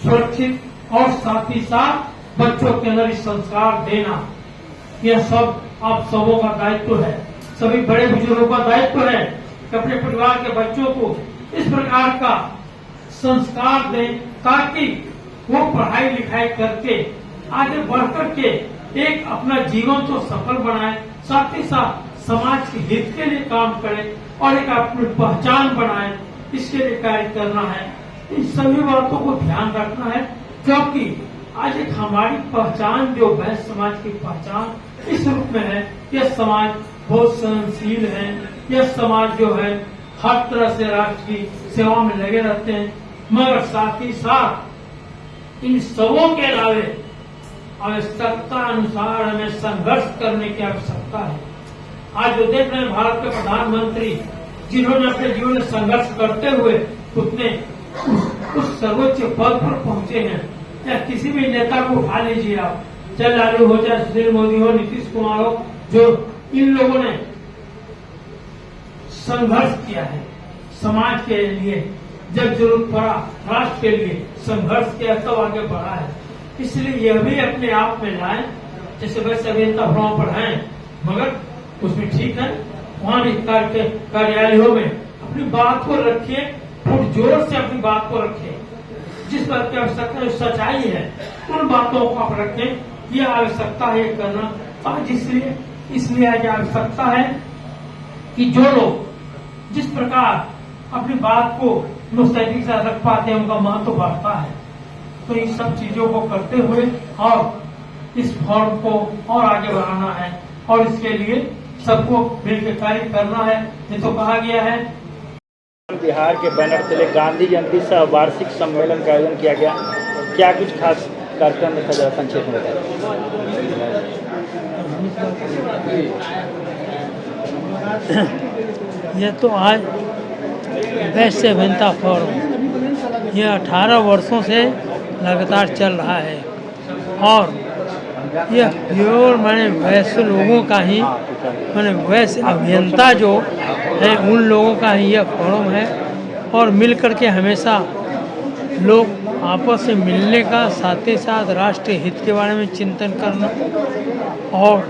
सुरक्षित और साथ ही साथ बच्चों के अंदर संस्कार देना, यह सब आप सबों का दायित्व है। सभी बड़े बुजुर्गों का दायित्व है कि अपने परिवार के बच्चों को इस प्रकार का संस्कार दें ताकि वो पढ़ाई लिखाई करके आगे बढ़ करके एक अपना जीवन तो सफल बनाए, साथ ही साथ समाज के हित के लिए काम करें और एक अपनी पहचान बनाए, इसके लिए कार्य करना है। इन सभी बातों को ध्यान रखना है, क्योंकि आज एक हमारी पहचान जो वैश्य समाज की पहचान इस रूप में है, यह समाज बहुत सहनशील है, यह समाज जो है हर तरह से राष्ट्र की सेवा में लगे रहते हैं, मगर साथ ही साथ इन सबों के अलावे आवश्यकता अनुसार हमें संघर्ष करने की आवश्यकता है। आज जो देख रहे हैं भारत के प्रधानमंत्री, जिन्होंने अपने जीवन में संघर्ष करते हुए उतने उस सर्वोच्च पद पर पहुंचे हैं, या किसी भी नेता को उठा लीजिए आप, चाहे लालू हो, चाहे सुशील मोदी हो, नीतीश कुमार हो, जो इन लोगों ने संघर्ष किया है समाज के लिए, जब जरूरत पड़ा राष्ट्र के लिए संघर्ष किया तब आगे बढ़ा है। इसलिए यह भी अपने आप में लाए, जैसे वैसे अभियंता भ्रम पर हैं, मगर उसमें ठीक है, वहां भी कार्यालयों में अपनी बात को रखिए, खूब जोर से अपनी बात को रखिए, जिस बात की आवश्यकता है, सच्चाई है, उन बातों को आप रखें। यह आवश्यकता है ये करना, आज इसलिए आज आवश्यकता है कि जो लोग जिस प्रकार अपनी बात को मुस्तैदी से रख पाते हैं, उनका महत्व बढ़ता है। तो इन सब चीजों को करते हुए और इस फॉर्म को और आगे बढ़ाना है, और इसके लिए सबको मिलकर कार्य करना है। ये तो कहा गया है। बिहार के बैनर तले गांधी जयंती सह वार्षिक सम्मेलन का आयोजन किया गया, क्या कुछ खास कार्यक्रम में था, जरा संक्षेप में बताएं। यह तो आज वैश्य अभियंता फोरम यह 18 वर्षों से लगातार चल रहा है, और यह प्योर माने वैश्य लोगों का ही माने वैश्य अभियंता जो है उन लोगों का ही यह फोरम है। और मिल कर के हमेशा लोग आपस में मिलने का, साथ ही साथ राष्ट्रीय हित के बारे में चिंतन करना और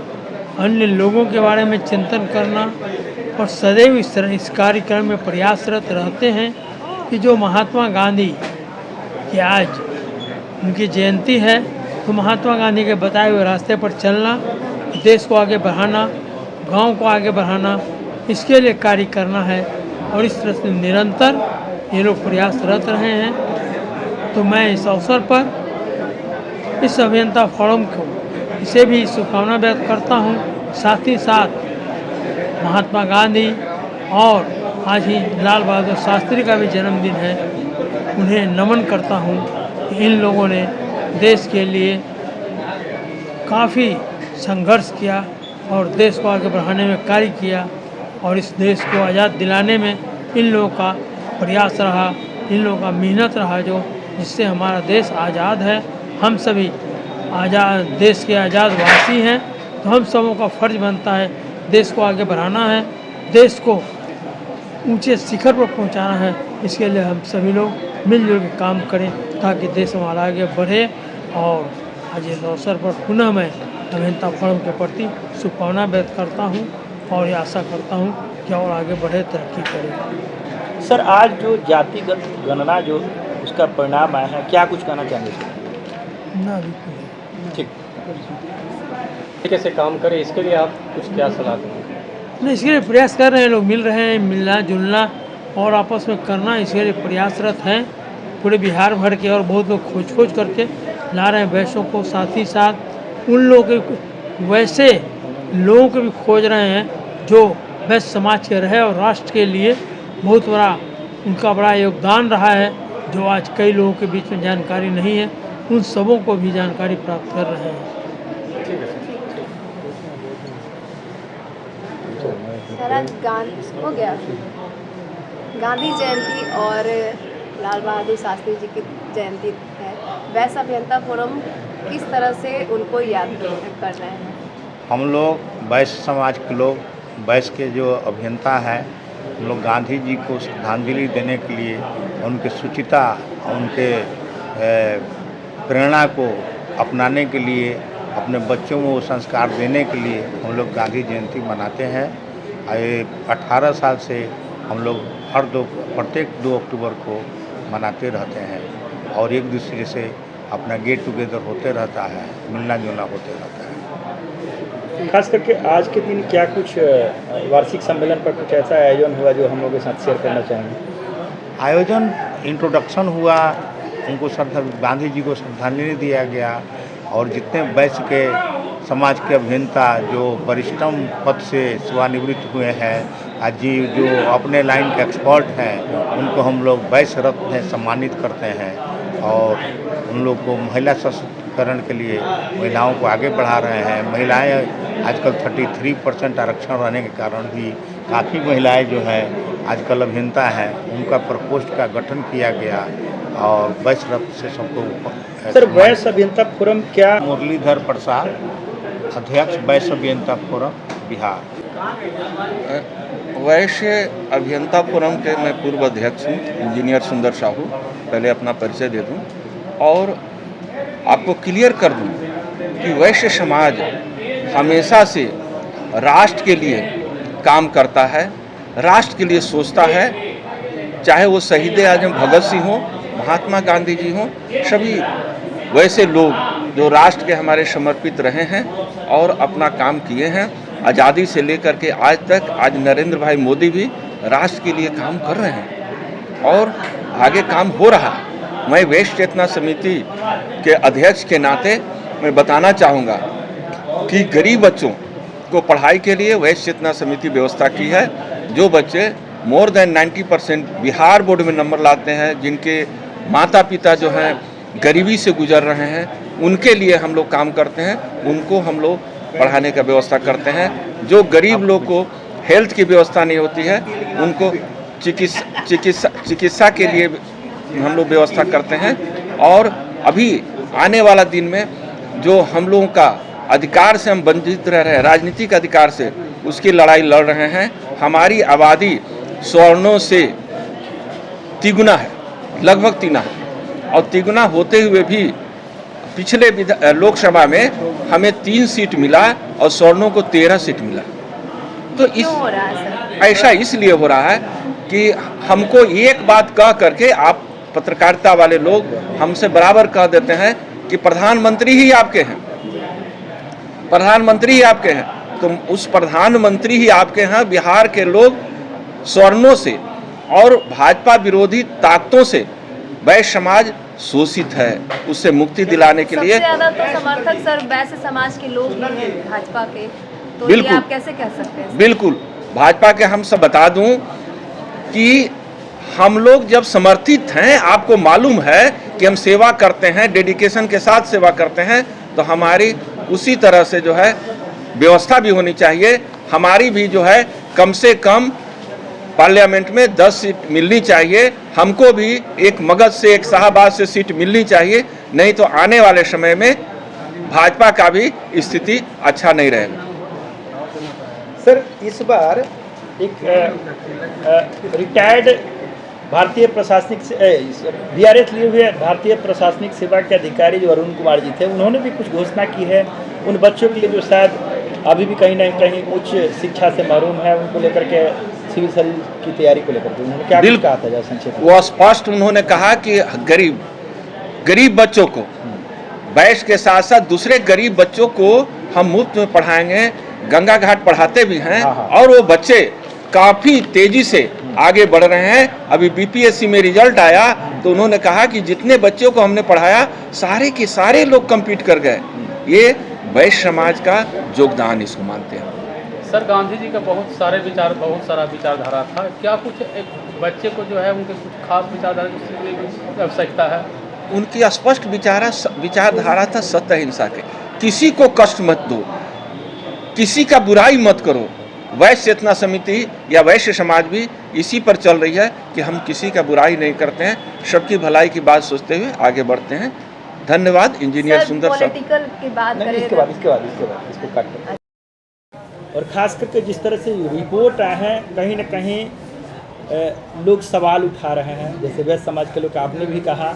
अन्य लोगों के बारे में चिंतन करना, और सदैव इस कार्यक्रम में प्रयासरत रहते हैं कि जो महात्मा गांधी की आज उनकी जयंती है, तो महात्मा गांधी के बताए हुए रास्ते पर चलना, देश को आगे बढ़ाना, गांव को आगे बढ़ाना, इसके लिए कार्य करना है। और इस तरह से निरंतर ये लोग प्रयासरत रहे हैं। तो मैं इस अवसर पर इस अभियंता फोरम को इसे भी शुभकामना व्यक्त करता हूँ। साथ ही साथ महात्मा गांधी और आज ही लाल बहादुर शास्त्री का भी जन्मदिन है, उन्हें नमन करता हूँ कि इन लोगों ने देश के लिए काफ़ी संघर्ष किया और देश को आगे बढ़ाने में कार्य किया, और इस देश को आज़ाद दिलाने में इन लोगों का प्रयास रहा, इन लोगों का मेहनत रहा, जो जिससे हमारा देश आज़ाद है। हम सभी आज़ाद देश के आज़ाद वासी हैं, तो हम सबों का फर्ज बनता है देश को आगे बढ़ाना है, देश को ऊंचे शिखर पर पहुंचाना है। इसके लिए हम सभी लोग मिलजुल के काम करें ताकि देश हमारा आगे बढ़े। और आज इस अवसर पर पुनः मैं अभियंता फोरम के प्रति शुभकामना व्यक्त करता हूं और ये आशा करता हूं कि और आगे बढ़े, तरक्की करे। सर, आज जो जातिगत गणना जो उसका परिणाम आया है, क्या कुछ कहना चाहेंगे ना ठीक तरीके से काम करें, इसके लिए आप कुछ क्या सलाह देंगे? नहीं, इसके लिए प्रयास कर रहे हैं, लोग मिल रहे हैं, मिलना जुलना और आपस में करना, इसके लिए प्रयासरत हैं पूरे बिहार भर के। और बहुत लोग खोज करके ला रहे हैं वैश्यों को, साथ ही साथ उन लोगों के वैसे लोगों को भी खोज रहे हैं जो वैश्य समाज के रहे और राष्ट्र के लिए बहुत बड़ा उनका बड़ा योगदान रहा है, जो आज कई लोगों के बीच में जानकारी नहीं है, उन सबों को भी जानकारी प्राप्त कर रहे हैं। हो गया गांधी जयंती और लाल बहादुर शास्त्री जी की जयंती है, वैश्य अभियंता फोरम किस तरह से उनको याद कर रहे हैं? हम लोग वैश्य समाज के लोग, वैश्य के जो अभियंता हैं, हम लोग गांधी जी को श्रद्धांजलि देने के लिए, उनके सुचिता, उनके प्रेरणा को अपनाने के लिए, अपने बच्चों को संस्कार देने के लिए हम लोग गांधी जयंती मनाते हैं। ये 18 साल से हम लोग प्रत्येक 2 अक्टूबर को मनाते रहते हैं और एक दूसरे से अपना गेट टुगेदर होते रहता है, मिलना जुलना होते रहता है। खास करके आज के दिन क्या कुछ वार्षिक सम्मेलन पर कुछ ऐसा आयोजन हुआ जो हम लोगों के साथ शेयर करना चाहेंगे? आयोजन इंट्रोडक्शन हुआ, उनको गांधी जी को श्रद्धांजलि दिया गया और जितने वैश्य के समाज के अभियंता जो वरिष्ठतम पद से सेवानिवृत्त हुए हैं, आज जी जो अपने लाइन के एक्सपर्ट हैं, उनको हम लोग वैश्य रत्न से सम्मानित करते हैं और उन लोग को महिला सशक्तिकरण के लिए महिलाओं को आगे बढ़ा रहे हैं। महिलाएं आजकल 33% आरक्षण रहने के कारण भी काफ़ी महिलाएं जो है आजकल अभियंता हैं, उनका प्रकोष्ठ का गठन किया गया और वैश्य रत्न से सबको। सर, वैश्य अभियंता फोरम क्या? मुरलीधर प्रसाद, अध्यक्ष वैश्य अभियंता फोरम बिहार। वैश्य अभियंता फोरम के मैं पूर्व अध्यक्ष हूँ, इंजीनियर सुंदर साहू। पहले अपना परिचय दे दूँ और आपको क्लियर कर दूँ कि वैश्य समाज हमेशा से राष्ट्र के लिए काम करता है, राष्ट्र के लिए सोचता है, चाहे वो शहीद आजम भगत सिंह हो, महात्मा गांधी जी हों, सभी वैसे लोग जो राष्ट्र के हमारे समर्पित रहे हैं और अपना काम किए हैं आज़ादी से लेकर के आज तक। आज नरेंद्र भाई मोदी भी राष्ट्र के लिए काम कर रहे हैं और आगे काम हो रहा है। मैं वैश्य चेतना समिति के अध्यक्ष के नाते मैं बताना चाहूँगा कि गरीब बच्चों को पढ़ाई के लिए वैश्य चेतना समिति व्यवस्था की है। जो बच्चे मोर देन 90% बिहार बोर्ड में नंबर लाते हैं, जिनके माता पिता जो हैं गरीबी से गुजर रहे हैं, उनके लिए हम लोग काम करते हैं। उनको हम लोग पढ़ाने का व्यवस्था करते हैं। जो गरीब लोग को हेल्थ की व्यवस्था नहीं होती है, उनको चिकित्सा के लिए हम लोग व्यवस्था करते हैं। और अभी आने वाला दिन में जो हम लोगों का अधिकार से हम वंचित रह रहे हैं, राजनीतिक अधिकार से, उसकी लड़ाई लड़ रहे हैं। हमारी आबादी स्वर्णों से तिगुना है, लगभग 3 है, और तिगुना होते हुए भी पिछले लोकसभा में हमें 3 सीट मिला और स्वर्णों को 13 सीट मिला। तो इस क्यों हो रहा है सर? ऐसा इसलिए हो रहा है कि हमको एक बात कह करके आप पत्रकारिता वाले लोग हमसे बराबर कह देते हैं कि प्रधानमंत्री ही आपके हैं, प्रधानमंत्री ही आपके हैं। तो उस प्रधानमंत्री ही आपके हैं। बिहार के लोग स्वर्णों से और भाजपा विरोधी ताकतों से वैश्य समाज शोषित है, उससे मुक्ति दिलाने के लिए। सबसे ज्यादा तो समर्थक सर वैश्य समाज के लोग ही हैं भाजपा के, तो बिल्कुल, ये आप कैसे कह सकते हैं? बिल्कुल, भाजपा के हम सब बता दूं कि हम लोग जब समर्थित हैं, आपको मालूम है कि हम सेवा करते हैं, डेडिकेशन के साथ सेवा करते हैं, तो हमारी उसी तरह से जो है व्यवस्था भी होनी चाहिए। हमारी भी जो है कम से कम पार्लियामेंट में 10 सीट मिलनी चाहिए। हमको भी एक मगध से, एक शाहबाद से सीट मिलनी चाहिए, नहीं तो आने वाले समय में भाजपा का भी स्थिति अच्छा नहीं रहेगा। सर, इस बार एक रिटायर्ड भारतीय प्रशासनिक VRS लिए हुए भारतीय प्रशासनिक सेवा के अधिकारी जो अरुण कुमार जी थे, उन्होंने भी कुछ घोषणा की है उन बच्चों के लिए जो शायद अभी भी कहीं ना कहीं उच्च शिक्षा से महरूम है, उनको लेकर के सिविल सर्विस की तैयारी को लेकर के उन्होंने क्या कहा था? जरा संक्षेप में। वो स्पष्ट उन्होंने कहा कि गरीब बच्चों को, वैश्य के साथ साथ दूसरे गरीब बच्चों को हम मुफ्त में पढ़ाएंगे। गंगा घाट पढ़ाते भी हैं और वो बच्चे काफ़ी तेजी से आगे बढ़ रहे हैं। अभी BPSC में रिजल्ट आया तो उन्होंने कहा कि जितने बच्चों को हमने पढ़ाया सारे के सारे लोग कम्पीट कर गए। ये वैश्य समाज का योगदान इसको मानते हैं। सर, गांधी जी का बहुत सारा विचारधारा था। क्या कुछ एक बच्चे को जो है उनके कुछ खास विचारधारा की आवश्यकता है? उनकी स्पष्ट विचारधारा था सत्य अहिंसा के। किसी को कष्ट मत दो, किसी का बुराई मत करो। वैश्य चेतना समिति या वैश्य समाज भी इसी पर चल रही है कि हम किसी का बुराई नहीं करते हैं, सबकी भलाई की बात सोचते हुए आगे बढ़ते हैं। धन्यवाद इंजीनियर सुंदर साहब। पॉलिटिकल की बात करें इसके बाद इसको काट दो। और खास करके जिस तरह से रिपोर्ट आए हैं, कहीं ना कहीं लोग सवाल उठा रहे हैं। जैसे वैश्य समाज के लोग, आपने भी कहा